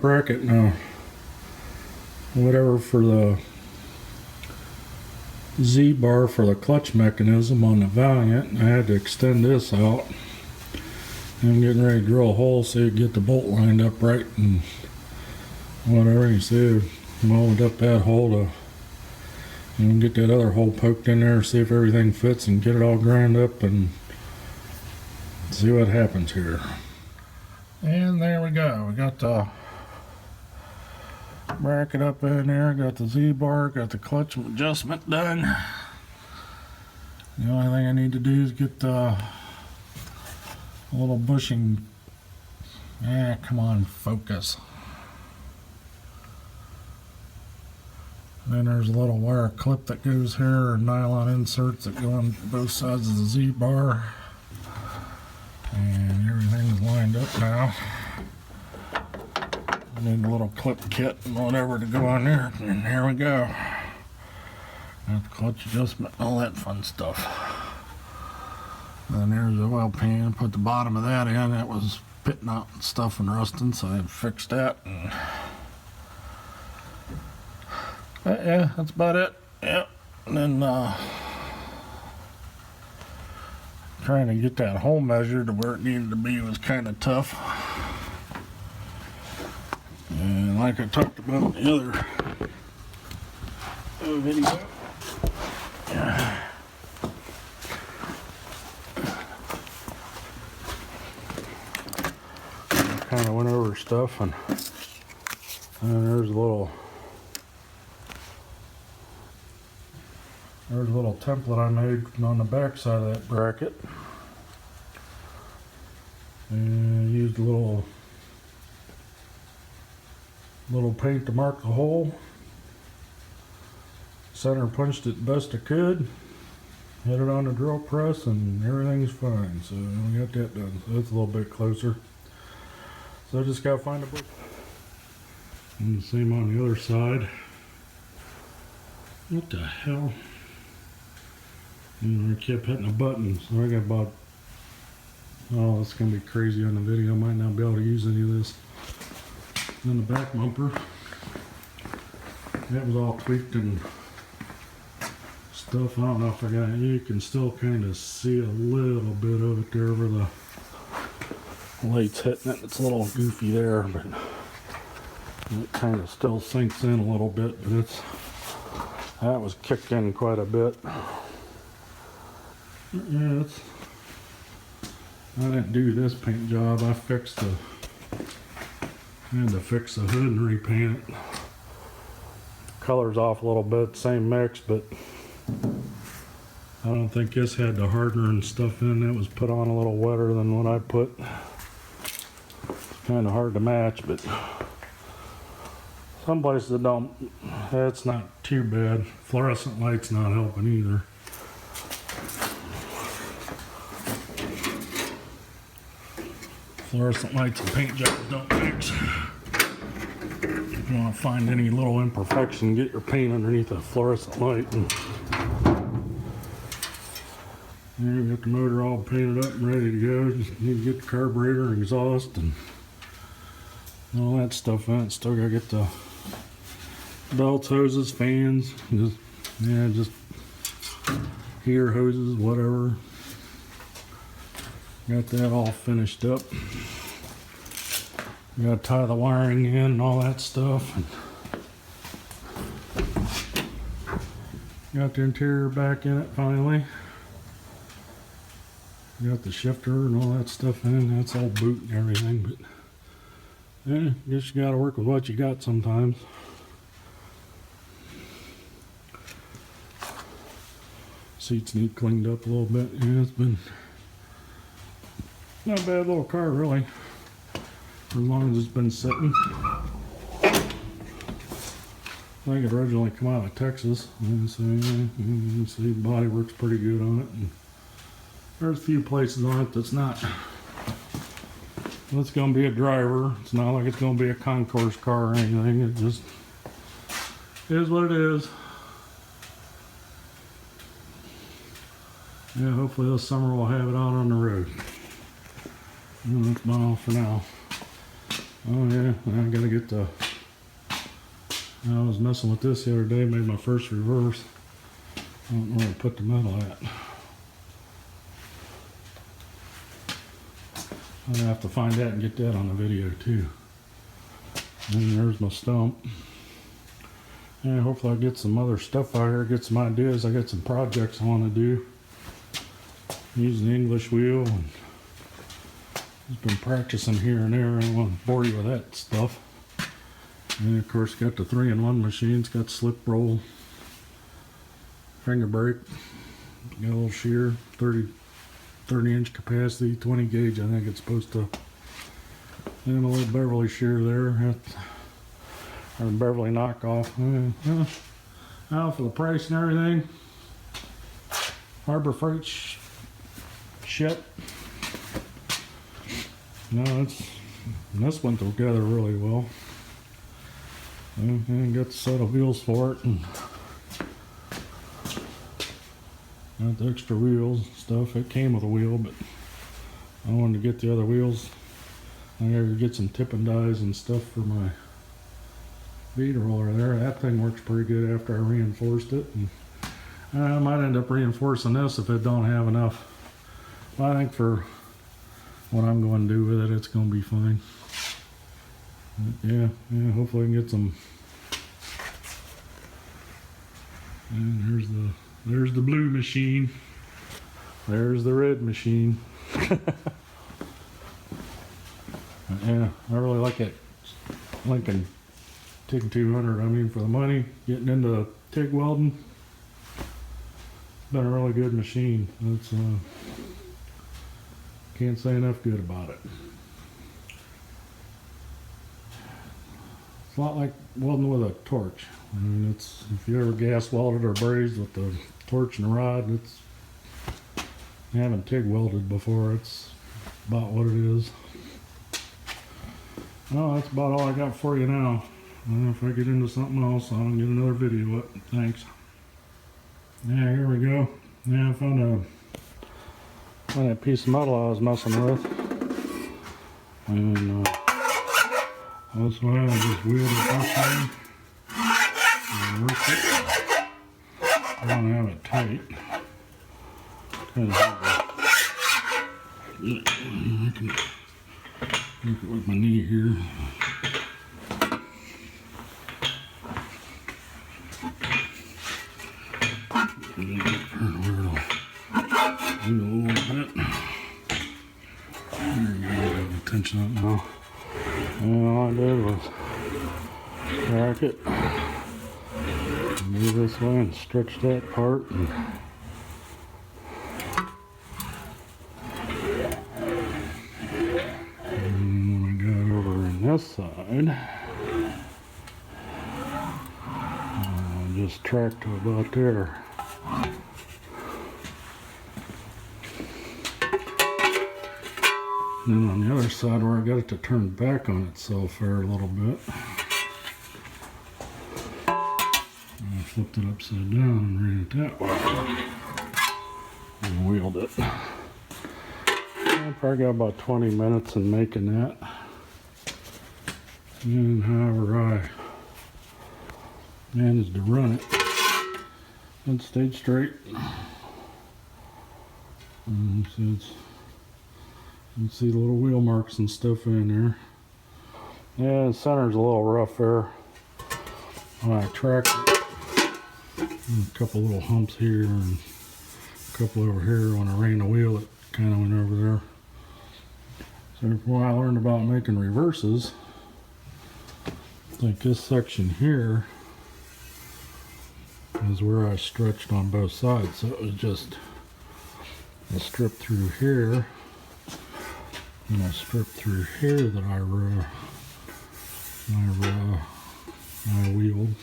bracket now. Whatever for the Z-bar for the clutch mechanism on the Valiant. I had to extend this out. I'm getting ready to drill a hole so you get the bolt lined up right and whatever. You see, molded up that hole to and get that other hole poked in there, see if everything fits and get it all ground up and see what happens here. And there we go. We got the bracket up in there, got the Z-bar, got the clutch adjustment done. The only thing I need to do is get the little bushing. Come on, focus. Then there's a little wire clip that goes here, and nylon inserts that go on both sides of the Z-bar. And everything's lined up now. I need a little clip kit and whatever to go on there, and here we go. Got the clutch adjustment and all that fun stuff. And there's the oil pan. Put the bottom of that in. That was pitting out and stuff and rusting, so I fixed that. And yeah, that's about it. Yep. And then trying to get that hole measured to where it needed to be was kind of tough. And like I talked about in the other video, kind of went over stuff, and there's a little template I made on the back side of that bracket, and used a little paint to mark the hole. Center punched it best I could, hit it on the drill press, and everything's fine. So we got that done. So that's a little bit closer. So I just gotta find a book. And the same on the other side. What the hell? I kept hitting a button, so I got about, oh, it's gonna be crazy on the video. I might not be able to use any of this. And then the back bumper, that was all tweaked and stuff. I don't know if I got it. You can still kind of see a little bit of it there where the light's hitting it. It's a little goofy there, but it kind of still sinks in a little bit. But that was kicked in quite a bit. Yeah, I didn't do this paint job. I had to fix the hood and repaint it. Color's off a little bit, same mix, but I don't think this had the hardener and stuff in. It was put on a little wetter than what I put. It's kind of hard to match, but some places that don't, it's not too bad. Fluorescent light's not helping either. Fluorescent lights and paint jobs don't mix. If you want to find any little imperfection, get your paint underneath a fluorescent light. And there we got the motor all painted up and ready to go. Just need to get the carburetor and exhaust and all that stuff in it. Still gotta get the belts, hoses, fans, just heater hoses, whatever. Got that all finished up. Gotta tie the wiring in and all that stuff. Got the interior back in it finally. Got the shifter and all that stuff in. That's all boot and everything, but yeah, guess you gotta work with what you got sometimes. Seats need cleaned up a little bit. Yeah, it's been not a bad little car, really, for as long as it's been sitting. I think it originally come out of Texas, and so you can see the body works pretty good on it. And there's a few places on it that's not. It's going to be a driver. It's not like it's going to be a concourse car or anything. It just is what it is. Yeah, hopefully this summer we'll have it out on the road. And that's about all for now. Oh yeah, I gotta get the. I was messing with this the other day, made my first reverse. I don't know where to put the metal at. I'm gonna have to find that and get that on the video too. And there's my stump. And hopefully I'll get some other stuff out here, get some ideas. I got some projects I want to do. Using the English wheel and just been practicing here and there. I don't want to bore you with that stuff. And of course got the 3-in-1 machines, got slip roll, finger brake, got a little shear, 30 inch capacity, 20 gauge I think it's supposed to. And a little Beverly shear there, or Beverly knockoff. Now for the price and everything, Harbor Freight shit. No, this went together really well. And got the set of wheels for it, and got the extra wheels and stuff. It came with a wheel, but I wanted to get the other wheels. I gotta get some tipping dies and stuff for my bead roller there. That thing works pretty good after I reinforced it. And I might end up reinforcing this if it don't have enough. But I think for what I'm going to do with it, it's going to be fine. But yeah, hopefully I can get some. And there's the blue machine. There's the red machine. Yeah, I really like that Lincoln TIG 200. I mean, for the money, getting into TIG welding, it's been a really good machine. It's can't say enough good about it. It's a lot like welding with a torch. I mean, it's, if you ever gas welded or brazed with the torch and the rod, it's, I haven't TIG welded before. It's about what it is. Well, that's about all I got for you now. I don't know if I get into something else, I'll get another video up. Thanks. Yeah, here we go. Yeah, I found that piece of metal I was messing with. And that's why I just wheeled it this way. And worked it. I don't have it tight. Kind of hard to, I can work it with my knee here. Tension up now. And all I did was rack it, move this way and stretch that part. And when we got over on this side, I'll just track to about there. And then on the other side where I got it to turn back on itself there a little bit, I flipped it upside down and ran it that way and wheeled it. I probably got about 20 minutes in making that. And however I managed to run it, it stayed straight. And so it's, you can see the little wheel marks and stuff in there. Yeah, the center's a little rough there. When I tracked it, a couple little humps here and a couple over here. When I ran the wheel, it kind of went over there. So when I learned about making reverses, I think this section here is where I stretched on both sides. So it was just a strip through here and a strip through here that I wheeled.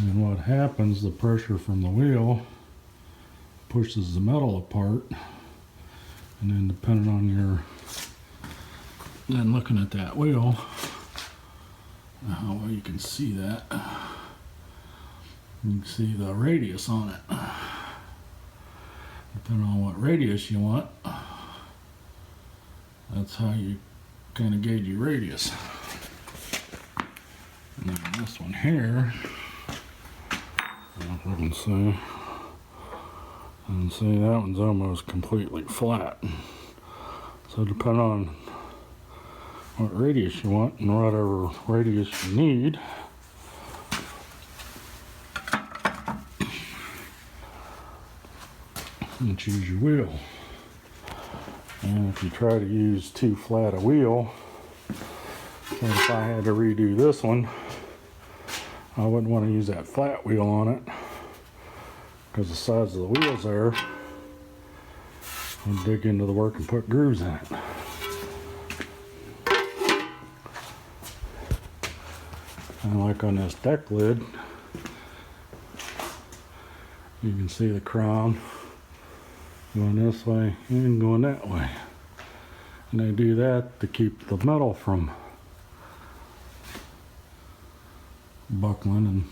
And what happens, the pressure from the wheel pushes the metal apart, and then depending on your, then looking at that wheel, how well you can see that, you can see the radius on it. Depending on what radius you want, That's how you kind of gauge your radius. And then this one here, I don't know if I can see. And see, that one's almost completely flat. So depending on what radius you want and whatever radius you need, you choose your wheel. And if you try to use too flat a wheel, and if I had to redo this one, I wouldn't want to use that flat wheel on it, because the sides of the wheels there will dig into the work and put grooves in it. And like on this deck lid, you can see the crown going this way and going that way. And they do that to keep the metal from buckling and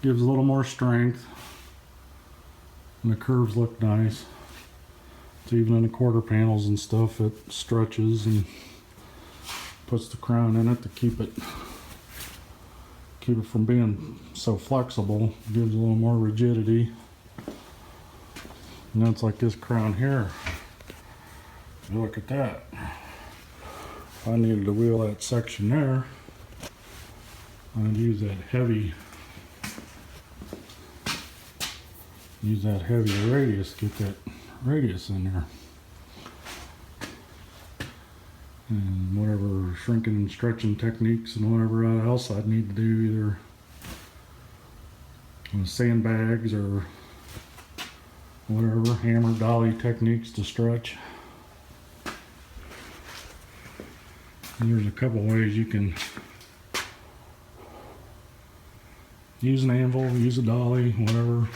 gives a little more strength. And the curves look nice. It's even in the quarter panels and stuff, it stretches and puts the crown in it to keep it from being so flexible. Gives a little more rigidity. And that's like this crown here. Look at that. If I needed to wheel that section there, I'd use that heavy radius, get that radius in there. And whatever shrinking and stretching techniques and whatever else I'd need to do, either sandbags or whatever, hammer dolly techniques to stretch. And there's a couple ways you can use an anvil, use a dolly, whatever.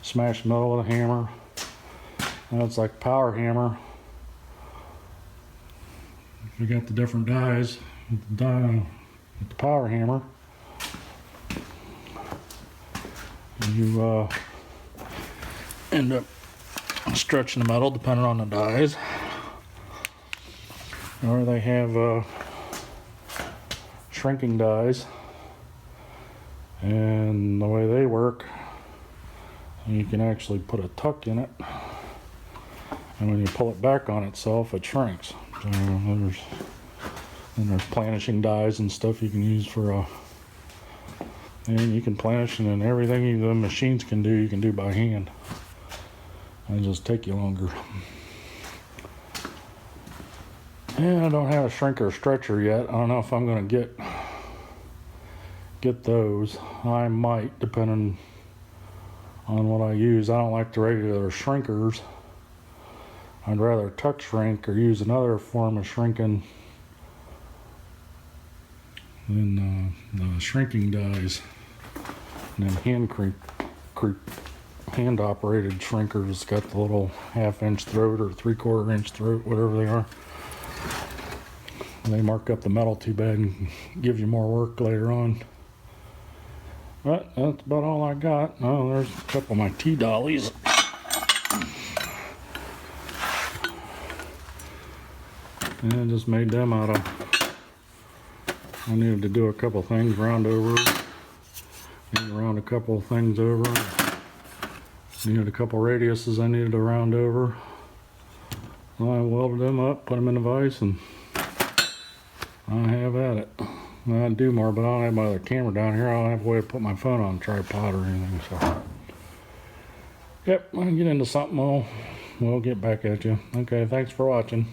Smash metal with a hammer. That's like power hammer. You got the different dies with the power hammer. And you end up stretching the metal depending on the dies. Or they have shrinking dies, and the way they work, you can actually put a tuck in it, and when you pull it back on itself, it shrinks. So there's planishing dies and stuff you can use for and you can planish, and then everything the machines can do, you can do by hand. It'll just take you longer. And I don't have a shrinker or stretcher yet. I don't know if I'm going to get those. I might, depending on what I use. I don't like the regular shrinkers. I'd rather tuck shrink or use another form of shrinking than the shrinking dies. And then hand operated shrinkers got the little 1/2 inch throat or 3/4 inch throat, whatever they are. They mark up the metal too bad and give you more work later on. But that's about all I got. Oh, there's a couple of my T-dollies. And I just made them out of, I needed to do a couple things, round over, and round a couple of things over. Needed a couple radiuses I needed to round over. I welded them up, put them in the vise, and I have at it. I'd do more, but I don't have my other camera down here. I don't have a way to put my phone on a tripod or anything. So, yep, I can get into something. We'll get back at you. Okay, thanks for watching.